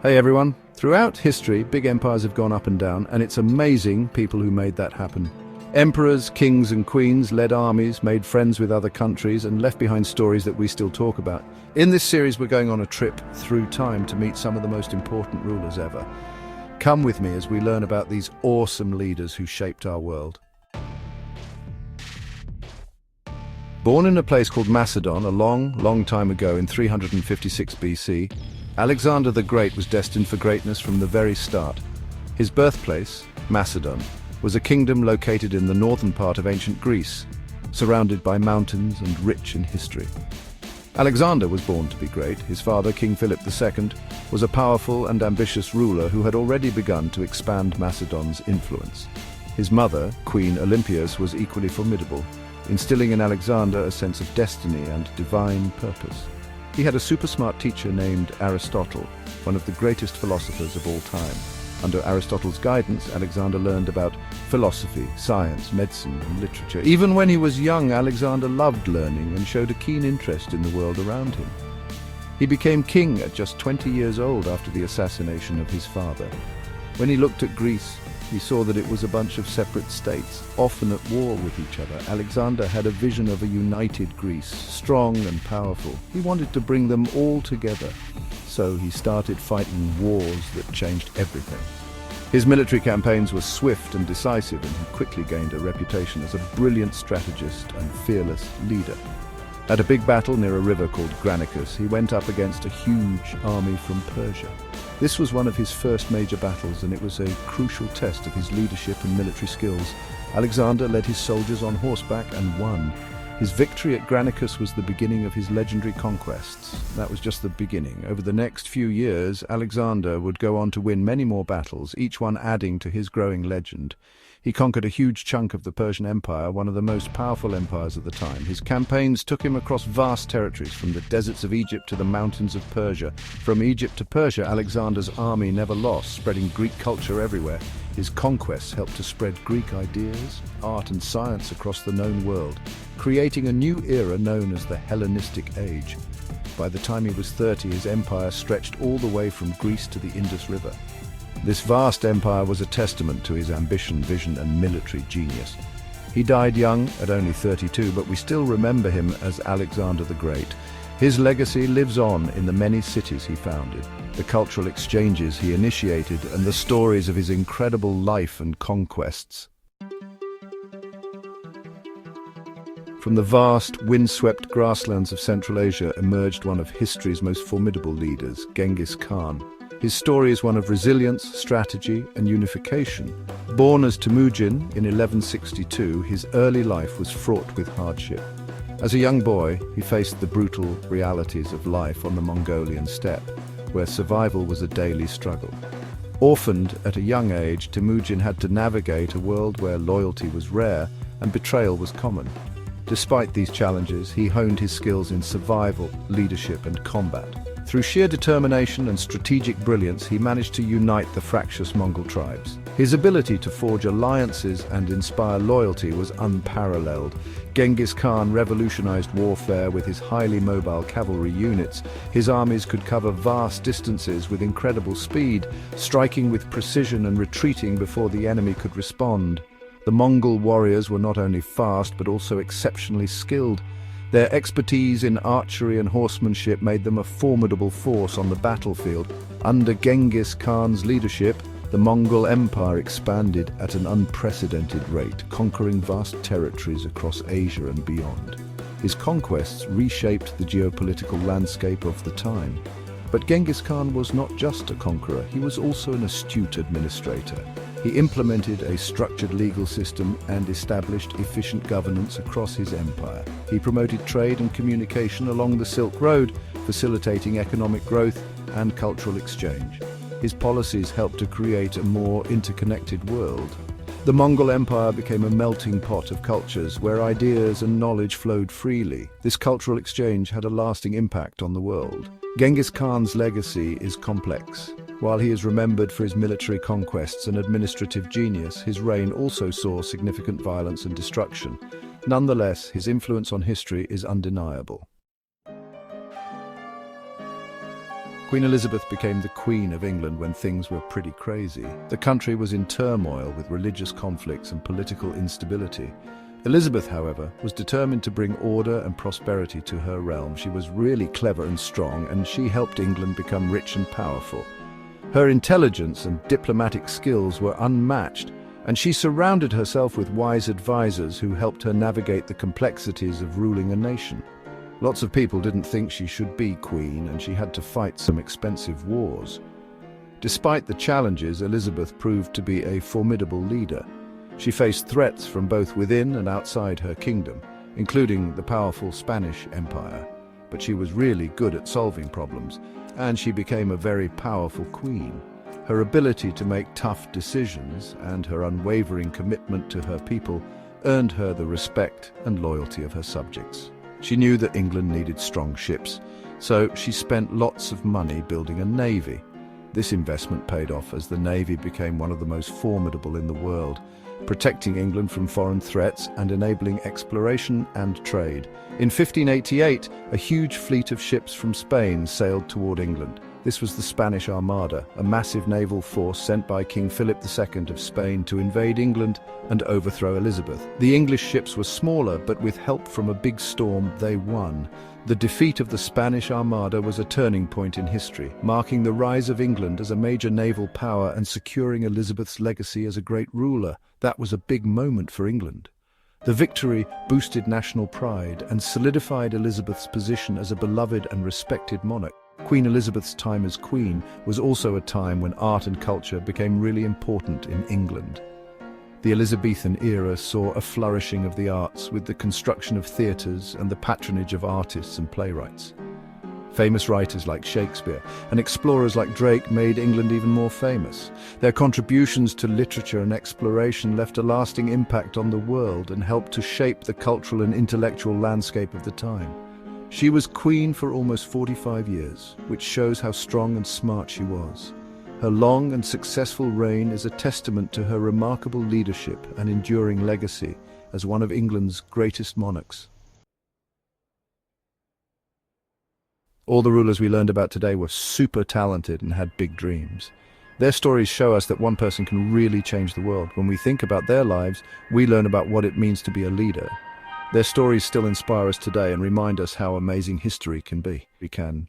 Hey everyone. Throughout history, big empires have gone up and down, and it's amazing people who made that happen. Emperors, kings and queens led armies, made friends with other countries, and left behind stories that we still talk about. In this series, we're going on a trip through time to meet some of the most important rulers ever. Come with me as we learn about these awesome leaders who shaped our world. Born in a place called Macedon a long time ago in 356 BC, Alexander the Great was destined for greatness from the very start. His birthplace, Macedon, was a kingdom located in the northern part of ancient Greece, surrounded by mountains and rich in history. Alexander was born to be great. His father, King Philip II, was a powerful and ambitious ruler who had already begun to expand Macedon's influence. His mother, Queen Olympias, was equally formidable, instilling in Alexander a sense of destiny and divine purpose. He had a super-smart teacher named Aristotle, one of the greatest philosophers of all time. Under Aristotle's guidance, Alexander learned about philosophy, science, medicine, and literature. Even when he was young, Alexander loved learning and showed a keen interest in the world around him. He became king at just 20 years old after the assassination of his father. When he looked at Greece, he saw that it was a bunch of separate states, often at war with each other. Alexander had a vision of a united Greece, strong and powerful. He wanted to bring them all together. So he started fighting wars that changed everything. His military campaigns were swift and decisive, and he quickly gained a reputation as a brilliant strategist and fearless leader. At a big battle near a river called Granicus, he went up against a huge army from Persia. This was one of his first major battles, and it was a crucial test of his leadership and military skills. Alexander led his soldiers on horseback and won. His victory at Granicus was the beginning of his legendary conquests. That was just the beginning. Over the next few years, Alexander would go on to win many more battles, each one adding to his growing legend. He conquered a huge chunk of the Persian Empire, one of the most powerful empires of the time. His campaigns took him across vast territories, from the deserts of Egypt to the mountains of Persia. From Egypt to Persia, Alexander's army never lost, spreading Greek culture everywhere. His conquests helped to spread Greek ideas, art and science across the known world, creating a new era known as the Hellenistic Age. By the time he was 30, his empire stretched all the way from Greece to the Indus River. This vast empire was a testament to his ambition, vision, and military genius. He died young, at only 32, but we still remember him as Alexander the Great. His legacy lives on in the many cities he founded, the cultural exchanges he initiated, and the stories of his incredible life and conquests. From the vast, windswept grasslands of Central Asia emerged one of history's most formidable leaders, Genghis Khan. His story is one of resilience, strategy, and unification. Born as Temujin in 1162, his early life was fraught with hardship. As a young boy, he faced the brutal realities of life on the Mongolian steppe, where survival was a daily struggle. Orphaned at a young age, Temujin had to navigate a world where loyalty was rare and betrayal was common. Despite these challenges, he honed his skills in survival, leadership, and combat. Through sheer determination and strategic brilliance, he managed to unite the fractious Mongol tribes. His ability to forge alliances and inspire loyalty was unparalleled. Genghis Khan revolutionized warfare with his highly mobile cavalry units. His armies could cover vast distances with incredible speed, striking with precision and retreating before the enemy could respond. The Mongol warriors were not only fast, but also exceptionally skilled. Their expertise in archery and horsemanship made them a formidable force on the battlefield. Under Genghis Khan's leadership, the Mongol Empire expanded at an unprecedented rate, conquering vast territories across Asia and beyond. His conquests reshaped the geopolitical landscape of the time. But Genghis Khan was not just a conqueror, he was also an astute administrator. He implemented a structured legal system and established efficient governance across his empire. He promoted trade and communication along the Silk Road, facilitating economic growth and cultural exchange. His policies helped to create a more interconnected world. The Mongol Empire became a melting pot of cultures where ideas and knowledge flowed freely. This cultural exchange had a lasting impact on the world. Genghis Khan's legacy is complex. While he is remembered for his military conquests and administrative genius, his reign also saw significant violence and destruction. Nonetheless, his influence on history is undeniable. Queen Elizabeth became the Queen of England when things were pretty crazy. The country was in turmoil with religious conflicts and political instability. Elizabeth, however, was determined to bring order and prosperity to her realm. She was really clever and strong, and she helped England become rich and powerful. Her intelligence and diplomatic skills were unmatched, and she surrounded herself with wise advisors who helped her navigate the complexities of ruling a nation. Lots of people didn't think she should be queen, and she had to fight some expensive wars. Despite the challenges, Elizabeth proved to be a formidable leader. She faced threats from both within and outside her kingdom, including the powerful Spanish Empire. But she was really good at solving problems, and she became a very powerful queen. Her ability to make tough decisions and her unwavering commitment to her people earned her the respect and loyalty of her subjects. She knew that England needed strong ships, so she spent lots of money building a navy. This investment paid off as the navy became one of the most formidable in the world, protecting England from foreign threats and enabling exploration and trade. In 1588, a huge fleet of ships from Spain sailed toward England. This was the Spanish Armada, a massive naval force sent by King Philip II of Spain to invade England and overthrow Elizabeth. The English ships were smaller, but with help from a big storm, they won. The defeat of the Spanish Armada was a turning point in history, marking the rise of England as a major naval power and securing Elizabeth's legacy as a great ruler. That was a big moment for England. The victory boosted national pride and solidified Elizabeth's position as a beloved and respected monarch. Queen Elizabeth's time as queen was also a time when art and culture became really important in England. The Elizabethan era saw a flourishing of the arts with the construction of theatres and the patronage of artists and playwrights. Famous writers like Shakespeare and explorers like Drake made England even more famous. Their contributions to literature and exploration left a lasting impact on the world and helped to shape the cultural and intellectual landscape of the time. She was queen for almost 45 years, which shows how strong and smart she was. Her long and successful reign is a testament to her remarkable leadership and enduring legacy as one of England's greatest monarchs. All the rulers we learned about today were super talented and had big dreams. Their stories show us that one person can really change the world. When we think about their lives, we learn about what it means to be a leader. Their stories still inspire us today and remind us how amazing history can be. We can